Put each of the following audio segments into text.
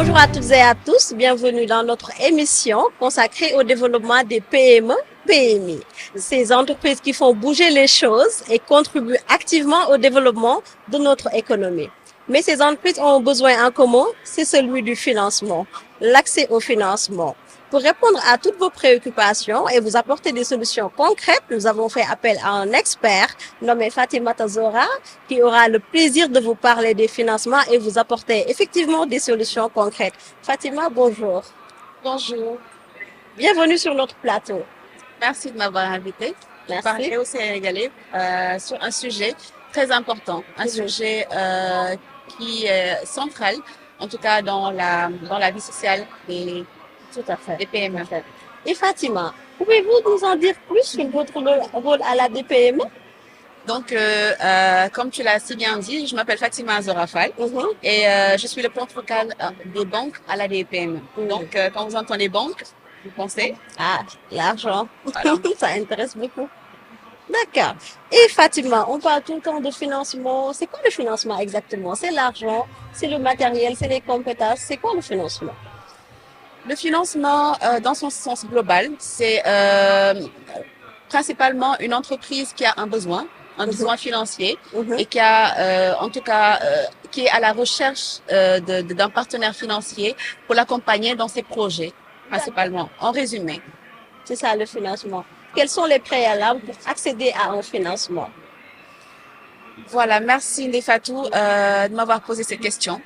Bonjour à toutes et à tous, bienvenue dans notre émission consacrée au développement des PME, PMI. Ces entreprises qui font bouger les choses et contribuent activement au développement de notre économie. Mais ces entreprises ont un besoin en commun, c'est celui du financement, l'accès au financement. Pour répondre à toutes vos préoccupations et vous apporter des solutions concrètes, nous avons fait appel à un expert nommé Fatima Tazora qui aura le plaisir de vous parler des financements et vous apporter effectivement des solutions concrètes. Fatima, bonjour. Bonjour, Bienvenue sur notre plateau. merci de m'avoir invité pour Merci. parler aux Sénégalais sur un sujet très important, un sujet qui est central, en tout cas dans la vie sociale Tout à fait. des PME. Et Fatima, pouvez-vous nous en dire plus sur votre rôle à la DPME? Donc, comme tu l'as si bien dit, je m'appelle Fatima Azorafal et je suis le porte-vocal des banques à la DPME. Donc, quand vous entendez banque, vous pensez Ah, l'argent. Voilà. Ça intéresse beaucoup. D'accord. Et Fatima, on parle tout le temps de financement. C'est quoi le financement exactement? C'est l'argent, c'est le matériel, c'est les compétences. C'est quoi le financement? Le financement, dans son sens global, c'est principalement une entreprise qui a un besoin financier et qui a, en tout cas, qui est à la recherche d'un partenaire financier pour l'accompagner dans ses projets, principalement. En résumé. C'est ça le financement. Quels sont les préalables pour accéder à un financement? Voilà, merci Nefatou de m'avoir posé cette question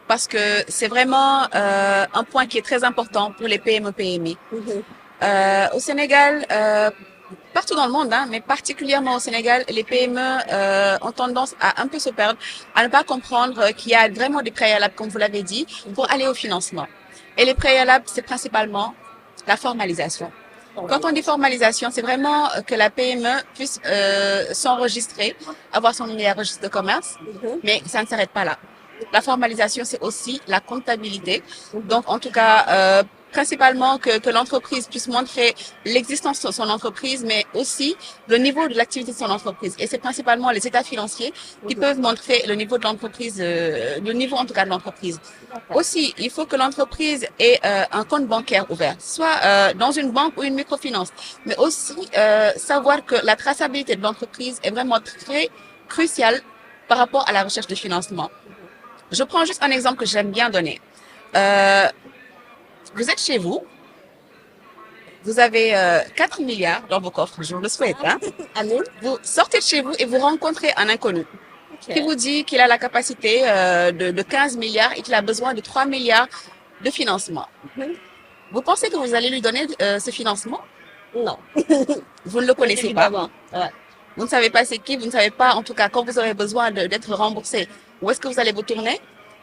parce que c'est vraiment un point qui est très important pour les PME-PMI. Au Sénégal, partout dans le monde, hein, mais particulièrement au Sénégal, les PME ont tendance à un peu se perdre, à ne pas comprendre qu'il y a vraiment des préalables, comme vous l'avez dit, pour aller au financement. Et les préalables, c'est principalement la formalisation. Quand on dit formalisation, c'est vraiment que la PME puisse s'enregistrer, avoir son numéro de registre de commerce, mais ça ne s'arrête pas là. La formalisation, c'est aussi la comptabilité. Donc, en tout cas, principalement que l'entreprise puisse montrer l'existence de son entreprise, mais aussi le niveau de l'activité de son entreprise. Et c'est principalement les états financiers qui peuvent montrer le niveau de l'entreprise, le niveau en tout cas de l'entreprise. Aussi, il faut que l'entreprise ait un compte bancaire ouvert, soit dans une banque ou une microfinance, mais aussi savoir que la traçabilité de l'entreprise est vraiment très cruciale par rapport à la recherche de financement. Je prends juste un exemple que j'aime bien donner. Vous êtes chez vous, vous avez 4 milliards dans vos coffres, je vous le souhaite. Hein? Amen. Vous sortez de chez vous et vous rencontrez un inconnu qui vous dit qu'il a la capacité de 15 milliards et qu'il a besoin de 3 milliards de financement. Vous pensez que vous allez lui donner ce financement? Non. Vous ne le connaissez pas. Ouais. Vous ne savez pas c'est qui, vous ne savez pas en tout cas quand vous aurez besoin d'être remboursé, où est-ce que vous allez vous tourner.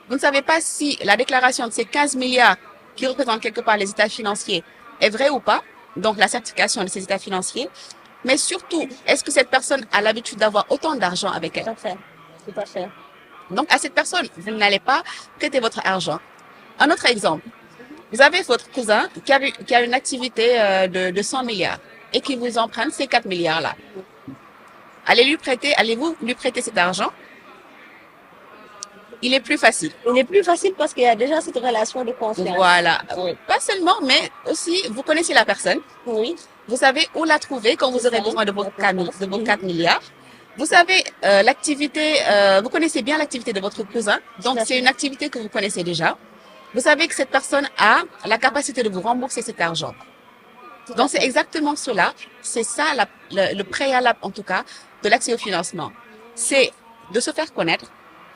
Vous ne savez pas si la déclaration de ces 15 milliards qui représentent quelque part les états financiers est vraie ou pas, donc la certification de ces états financiers. Mais surtout, est-ce que cette personne a l'habitude d'avoir autant d'argent avec elle? Tout à fait. Tout à fait. Donc à cette personne, vous n'allez pas prêter votre argent. Un autre exemple, vous avez votre cousin qui a une activité de 100 milliards et qui vous emprunte ces 4 milliards-là. Allez-vous lui prêter cet argent? Il est plus facile. Il est plus facile parce qu'il y a déjà cette relation de confiance. Voilà. Oui. Pas seulement, mais aussi, vous connaissez la personne. Oui. Vous savez où la trouver quand vous aurez besoin de vos 4 milliards. Vous savez l'activité, vous connaissez bien l'activité de votre cousin. Donc, c'est une activité que vous connaissez déjà. Vous savez que cette personne a la capacité de vous rembourser cet argent. Donc, c'est exactement cela. C'est ça le préalable, en tout cas, de l'accès au financement. C'est de se faire connaître.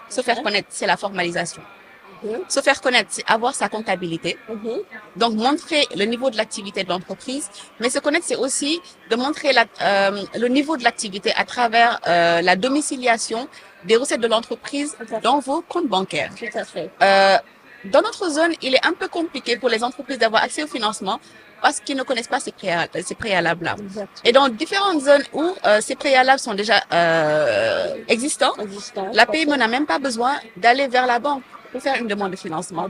Se faire connaître, c'est la formalisation. Se faire connaître, c'est avoir sa comptabilité. Donc, montrer le niveau de l'activité de l'entreprise. Mais se connaître, c'est aussi de montrer le niveau de l'activité à travers la domiciliation des recettes de l'entreprise dans vos comptes bancaires. Tout à fait. Dans notre zone, il est un peu compliqué pour les entreprises d'avoir accès au financement parce qu'ils ne connaissent pas ces préalables-là. Et dans différentes zones où ces préalables sont déjà existants, la PME n'a même pas besoin d'aller vers la banque pour faire une demande de financement.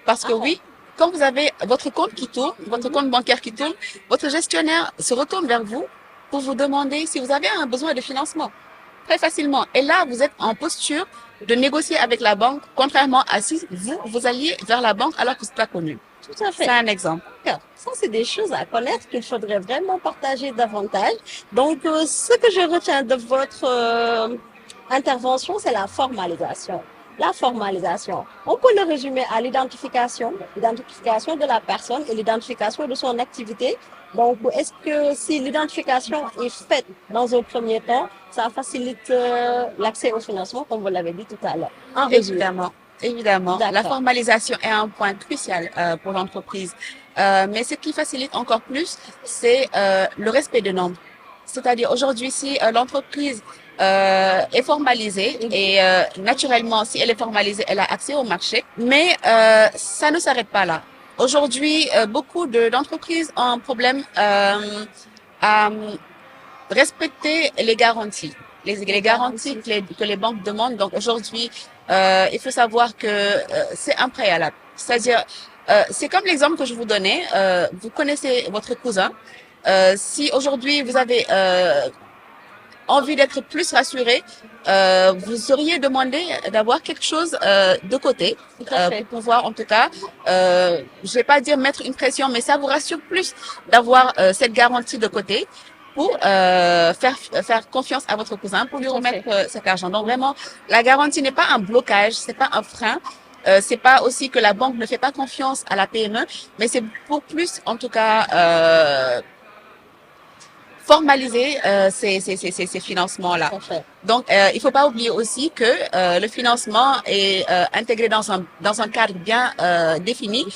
Parce que oui, quand vous avez votre compte qui tourne, votre compte bancaire qui tourne, votre gestionnaire se retourne vers vous pour vous demander si vous avez un besoin de financement. Très facilement. Et là, vous êtes en posture de négocier avec la banque, contrairement à si vous alliez vers la banque alors que c'est pas connu. Tout à fait. C'est un exemple. D'accord. Ça, c'est des choses à connaître qu'il faudrait vraiment partager davantage. Donc, ce que je retiens de votre intervention, c'est la formalisation. La formalisation, on peut le résumer à l'identification de la personne et l'identification de son activité. Donc, est-ce que si l'identification est faite dans un premier temps, ça facilite l'accès au financement, comme vous l'avez dit tout à l'heure? En résumé. Évidemment, évidemment. La D'accord. formalisation est un point crucial pour l'entreprise. Mais ce qui facilite encore plus, c'est le respect des normes. C'est-à-dire aujourd'hui, si l'entreprise est formalisée et naturellement, si elle est formalisée, elle a accès au marché. Mais ça ne s'arrête pas là. Aujourd'hui, beaucoup d'entreprises ont un problème à respecter les garanties. Les garanties que les banques demandent. Donc aujourd'hui, il faut savoir que c'est un préalable. C'est-à-dire, c'est comme l'exemple que je vous donnais. Vous connaissez votre cousin. Si aujourd'hui vous avez envie d'être plus rassuré, vous auriez demandé d'avoir quelque chose de côté pour pouvoir, en tout cas, je vais pas dire mettre une pression, mais ça vous rassure plus d'avoir cette garantie de côté pour faire confiance à votre cousin, pour lui remettre cet argent. Donc vraiment, la garantie n'est pas un blocage, c'est pas un frein. C'est pas aussi que la banque ne fait pas confiance à la PME, mais c'est pour plus, en tout cas, formaliser ces financements-là. Donc, il faut pas oublier aussi que le financement est intégré dans un cadre bien défini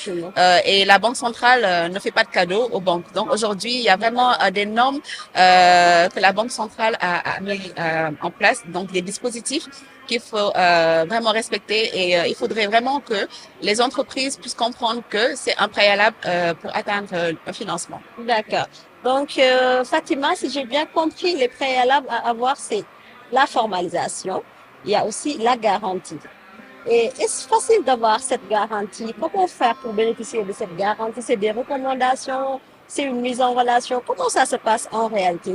et la Banque centrale ne fait pas de cadeaux aux banques. Donc, aujourd'hui, il y a vraiment des normes que la Banque centrale a mis en place, donc des dispositifs qu'il faut vraiment respecter et il faudrait vraiment que les entreprises puissent comprendre que c'est un préalable pour atteindre un financement. D'accord. Donc, Fatima, si j'ai bien compris, les préalables à avoir, c'est la formalisation. Il y a aussi la garantie. Et est-ce facile d'avoir cette garantie? Comment faire pour bénéficier de cette garantie? C'est des recommandations? C'est une mise en relation? Comment ça se passe en réalité,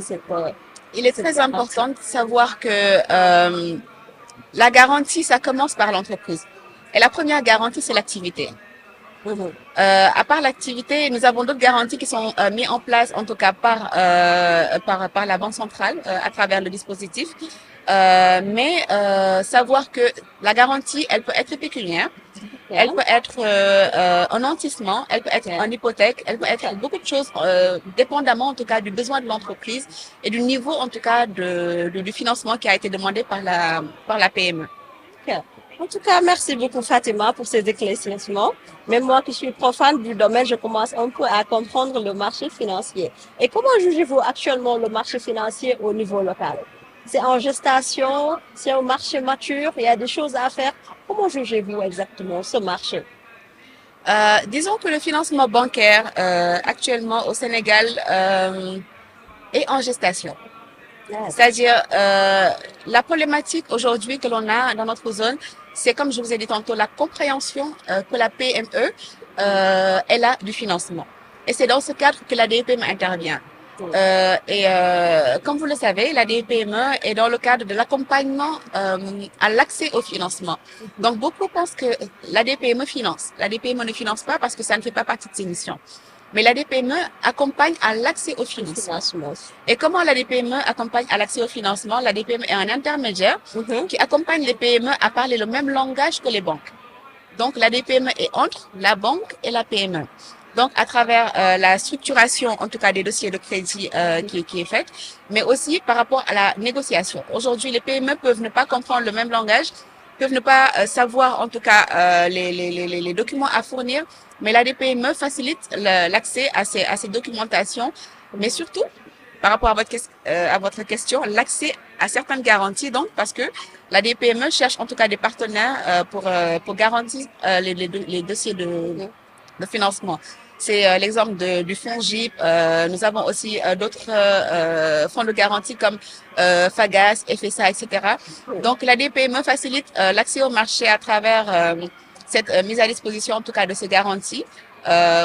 Il est très important de savoir que la garantie, ça commence par l'entreprise. Et la première garantie, c'est l'activité. À part l'activité, nous avons d'autres garanties qui sont mises en place, en tout cas par la Banque centrale à travers le dispositif. Mais savoir que la garantie, elle peut être pécuniaire, elle peut être un nantissement, elle peut être une hypothèque, elle peut être beaucoup de choses, dépendamment en tout cas du besoin de l'entreprise et du niveau en tout cas du financement qui a été demandé par la PME. En tout cas, merci beaucoup Fatima pour ces éclaircissements. Même moi qui suis profane du domaine, je commence un peu à comprendre le marché financier. Et comment jugez-vous actuellement le marché financier au niveau local? C'est en gestation, c'est un marché mature, il y a des choses à faire. Comment jugez-vous exactement ce marché? Disons que le financement bancaire actuellement au Sénégal est en gestation. C'est-à-dire, la problématique aujourd'hui que l'on a dans notre zone, c'est comme je vous ai dit tantôt, la compréhension que la PME elle a du financement. Et c'est dans ce cadre que la DPME intervient. Comme vous le savez, la DPME est dans le cadre de l'accompagnement à l'accès au financement. Donc, beaucoup pensent que la DPME finance. La DPME ne finance pas parce que ça ne fait pas partie de ses missions. Mais la DPME accompagne à l'accès au financement. Et comment la DPME accompagne à l'accès au financement? La DPME est un intermédiaire qui accompagne les PME à parler le même langage que les banques. Donc, la DPME est entre la banque et la PME. Donc, à travers la structuration, en tout cas des dossiers de crédit qui est faite, mais aussi par rapport à la négociation. Aujourd'hui, les PME peuvent ne pas comprendre le même langage, peuvent ne pas savoir, en tout cas, les documents à fournir, mais la DPME facilite l'accès à ces documentations, mais surtout, par rapport à votre question, l'accès à certaines garanties, donc, parce que la DPME cherche en tout cas des partenaires pour garantir les dossiers de financement. C'est l'exemple du fonds GIP. Nous avons aussi d'autres fonds de garantie comme FAGAS, FSA, etc. Donc, la DPME facilite l'accès au marché à travers cette mise à disposition, en tout cas, de ces garanties.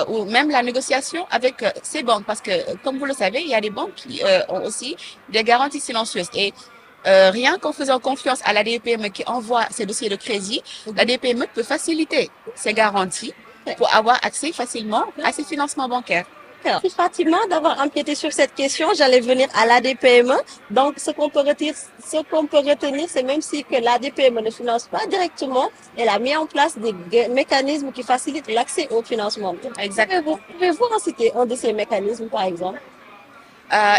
Ou même la négociation avec ces banques. Parce que, comme vous le savez, il y a des banques qui ont aussi des garanties silencieuses. Et Rien qu'en faisant confiance à la DPME qui envoie ses dossiers de crédit, la DPME peut faciliter ses garanties pour avoir accès facilement à ses financements bancaires. Merci Fatima d'avoir empiété sur cette question. J'allais venir à l'ADPME. Donc, ce qu'on peut retenir, c'est même si que l'ADPME ne finance pas directement, elle a mis en place des mécanismes qui facilitent l'accès au financement. Exactement. Pouvez-vous en citer un de ces mécanismes, par exemple?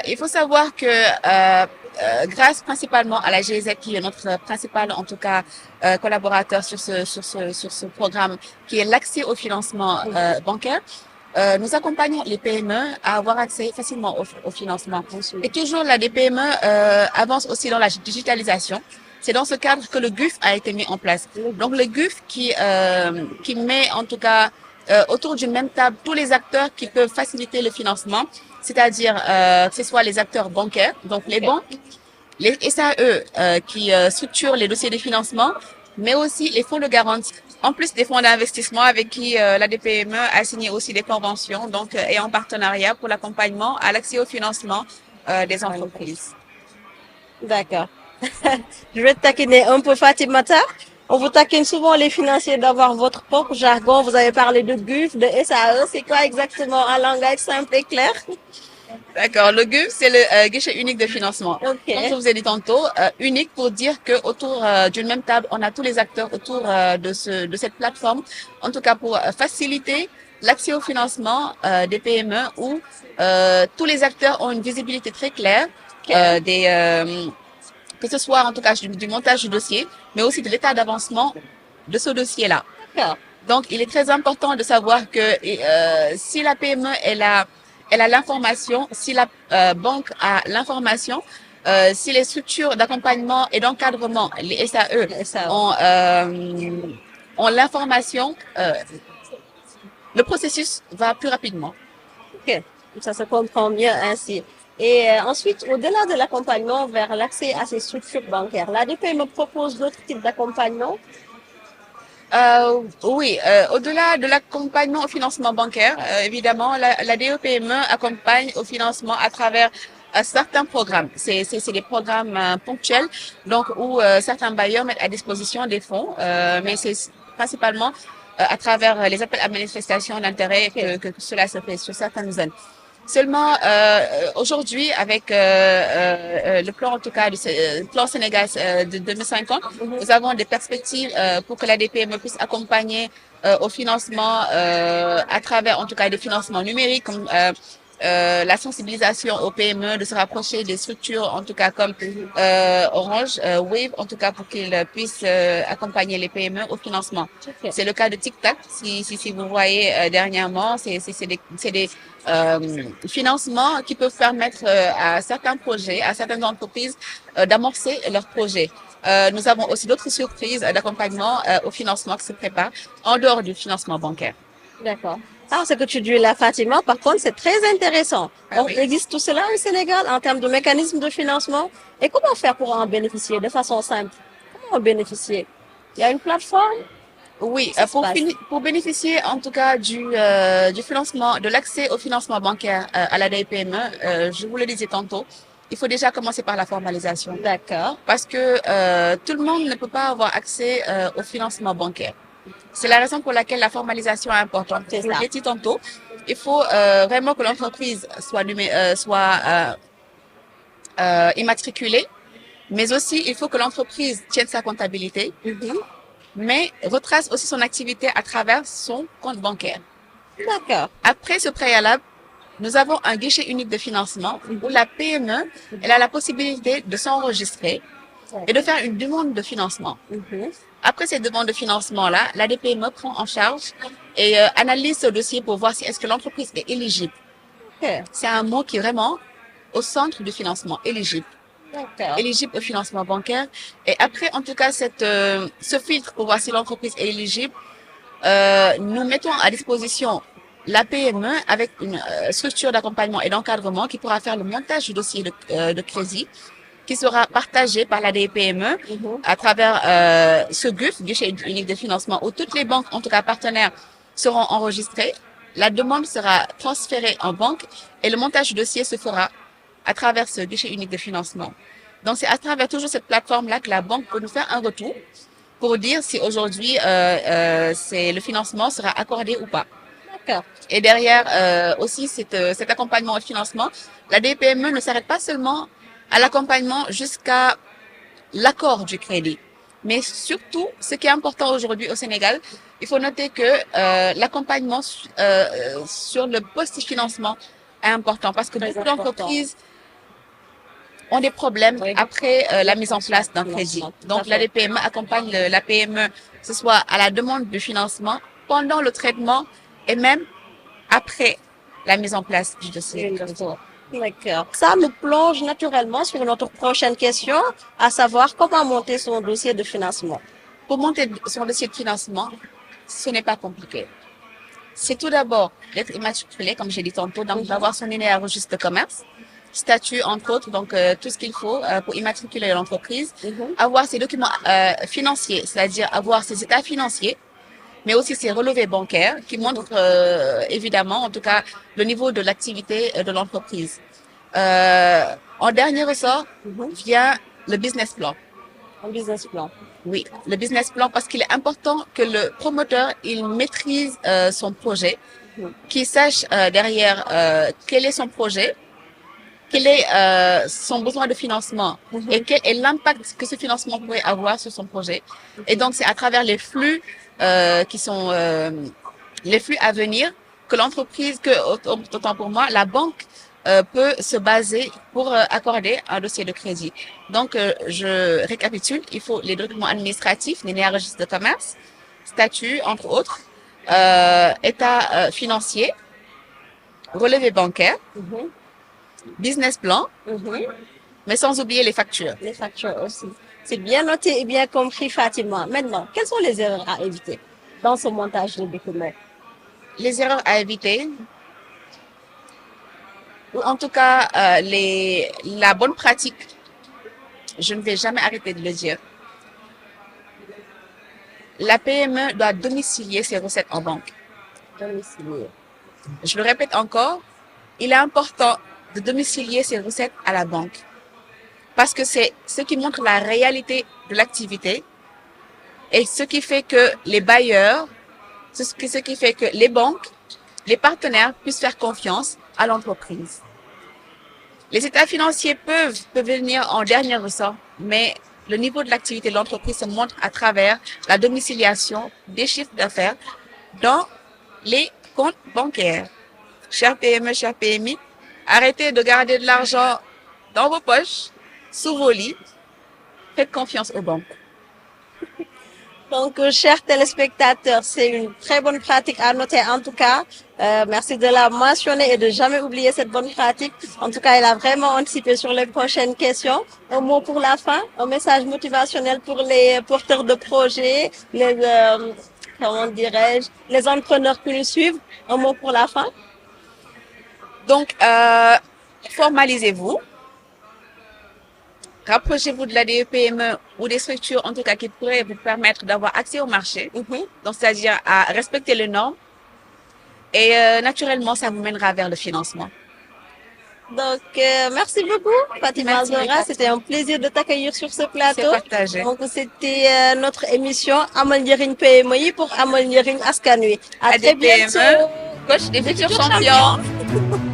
Il faut savoir que grâce principalement à la GIZ qui est notre principal en tout cas collaborateur sur ce programme qui est l'accès au financement bancaire, nous accompagnons les PME à avoir accès facilement au financement. Et toujours la DPME avance aussi dans la digitalisation. C'est dans ce cadre que le GUF a été mis en place. Donc le GUF qui met en tout cas autour d'une même table tous les acteurs qui peuvent faciliter le financement, c'est-à-dire que ce soit les acteurs bancaires, donc les banques, les SAE qui structurent les dossiers de financement, mais aussi les fonds de garantie. En plus des fonds d'investissement avec qui la DPME a signé aussi des conventions, donc et en partenariat pour l'accompagnement à l'accès au financement des entreprises. D'accord. Je vais te taquiner un peu, Fatimata. On vous taquine souvent les financiers d'avoir votre propre jargon. Vous avez parlé de GUF, de SAE. C'est quoi exactement en langage simple et clair? D'accord. Le GUF, c'est le guichet unique de financement. Ok. Comme je vous ai dit tantôt, unique pour dire que autour d'une même table, on a tous les acteurs autour de cette plateforme. En tout cas, pour faciliter l'accès au financement des PME où tous les acteurs ont une visibilité très claire que ce soit en tout cas du montage du dossier, mais aussi de l'état d'avancement de ce dossier-là. D'accord. Donc, il est très important de savoir que si la PME elle a l'information, si la banque a l'information, si les structures d'accompagnement et d'encadrement, les SAE, ont l'information, le processus va plus rapidement. Ok. Ça se comprend mieux ainsi. Et ensuite, au-delà de l'accompagnement vers l'accès à ces structures bancaires, la DPME propose d'autres types d'accompagnement. Oui, au-delà de l'accompagnement au financement bancaire, évidemment, la DEPME accompagne au financement à travers certains programmes. C'est des programmes ponctuels, donc où certains bailleurs mettent à disposition des fonds, mais c'est principalement à travers les appels à manifestation d'intérêt que cela se fait sur certaines zones. Seulement, aujourd'hui, avec le plan, en tout cas, plan Sénégal de 2050, nous avons des perspectives pour que la DPME puisse accompagner au financement à travers, en tout cas, des financements numériques, comme la sensibilisation aux PME, de se rapprocher des structures, en tout cas comme Orange, Wave, en tout cas pour qu'ils puissent accompagner les PME au financement. C'est le cas de TicTac, si vous voyez dernièrement, c'est des financements qui peuvent permettre à certains projets, à certaines entreprises d'amorcer leurs projets. Nous avons aussi d'autres surprises d'accompagnement au financement qui se préparent en dehors du financement bancaire. D'accord. Alors, ce que tu dis là, Fatima, par contre, c'est très intéressant. Ah oui. Il existe tout cela au Sénégal en termes de mécanismes de financement. Et comment faire pour en bénéficier de façon simple? Comment en bénéficier? Il y a une plateforme? Oui, Ça se passe. pour bénéficier en tout cas du financement, de l'accès au financement bancaire à la DPME, je vous le disais tantôt, il faut déjà commencer par la formalisation. D'accord. Parce que tout le monde ne peut pas avoir accès au financement bancaire. C'est la raison pour laquelle la formalisation est importante. C'est Je vous ça. l'ai dit tantôt, il faut vraiment que l'entreprise soit immatriculée, mais aussi il faut que l'entreprise tienne sa comptabilité, mais retrace aussi son activité à travers son compte bancaire. D'accord. Après ce préalable, nous avons un guichet unique de financement où la PME, elle a la possibilité de s'enregistrer et de faire une demande de financement. Après cette demande de financement-là, la DPME prend en charge et analyse ce dossier pour voir si est-ce que l'entreprise est éligible. Ok. C'est un mot qui est vraiment au centre du financement, éligible. D'accord. Éligible au financement bancaire. Et après, en tout cas, ce filtre pour voir si l'entreprise est éligible, nous mettons à disposition la PME avec une structure d'accompagnement et d'encadrement qui pourra faire le montage du dossier de crédit qui sera partagé par la DPME à travers ce GUF, guichet unique de financement, où toutes les banques, en tout cas partenaires, seront enregistrées. La demande sera transférée en banque et le montage du dossier se fera à travers ce guichet unique de financement. Donc, c'est à travers toujours cette plateforme-là que la banque peut nous faire un retour pour dire si aujourd'hui c'est le financement sera accordé ou pas. D'accord. Et derrière aussi cet accompagnement au financement, la DPME ne s'arrête pas seulement à l'accompagnement jusqu'à l'accord du crédit. Mais surtout, ce qui est important aujourd'hui au Sénégal, il faut noter que l'accompagnement sur le post-financement est important parce que Très beaucoup important. d'entreprises ont des problèmes Oui. après la mise en place d'un crédit. Donc, la DPME accompagne la PME, que ce soit à la demande du financement, pendant le traitement et même après la mise en place du dossier. D'accord. Ça nous plonge naturellement sur notre prochaine question, à savoir comment monter son dossier de financement. Pour monter son dossier de financement, ce n'est pas compliqué. C'est tout d'abord d'être immatriculé, comme j'ai dit tantôt, donc d'avoir son numéro à registre de commerce, statut entre autres, donc tout ce qu'il faut pour immatriculer l'entreprise, avoir ses documents financiers, c'est-à-dire avoir ses états financiers, mais aussi ses relevés bancaires qui montrent évidemment, en tout cas, le niveau de l'activité de l'entreprise. En dernier ressort vient le business plan. Un business plan. Oui, le business plan parce qu'il est important que le promoteur il maîtrise son projet, qu'il sache derrière quel est son projet, quel est son besoin de financement et quel est l'impact que ce financement pourrait avoir sur son projet. Et donc c'est à travers les flux qui sont les flux à venir que l'entreprise, que autant pour moi, la banque peut se baser pour accorder un dossier de crédit. Donc, je récapitule, il faut les documents administratifs, les registre de commerce, statut, entre autres, état financier, relevé bancaire, business plan, mais sans oublier les factures. Les factures aussi. C'est bien noté et bien compris, Fatima. Maintenant, quelles sont les erreurs à éviter dans ce montage de documents? Les erreurs à éviter, ou en tout cas la bonne pratique, je ne vais jamais arrêter de le dire. La PME doit domicilier ses recettes en banque. Domicilier. Je le répète encore, il est important de domicilier ses recettes à la banque parce que c'est ce qui montre la réalité de l'activité et ce qui fait que les bailleurs, ce qui fait que les banques, les partenaires puissent faire confiance à l'entreprise. Les états financiers peuvent venir en dernier ressort, mais le niveau de l'activité de l'entreprise se montre à travers la domiciliation des chiffres d'affaires dans les comptes bancaires. Chers PME, chers PMI, arrêtez de garder de l'argent dans vos poches, sous vos lits. Faites confiance aux banques. Donc, chers téléspectateurs, c'est une très bonne pratique à noter en tout cas. Merci de la mentionner et de jamais oublier cette bonne pratique. En tout cas, elle a vraiment anticipé sur les prochaines questions. Un mot pour la fin, un message motivationnel pour les porteurs de projets, les, comment dirais-je, les entrepreneurs qui nous suivent. Un mot pour la fin. Donc, formalisez-vous. Rapprochez-vous de la DEPME ou des structures, en tout cas, qui pourraient vous permettre d'avoir accès au marché. Donc, c'est-à-dire à respecter les normes. Et naturellement, ça vous mènera vers le financement. Donc, merci beaucoup, Fatima Zora. C'était un plaisir de t'accueillir sur ce plateau. C'est partagé. Donc, c'était notre émission Amal Njëriñ PME pour Amal Njëriñ Askan Wi. À très bientôt. Coach des futurs champions.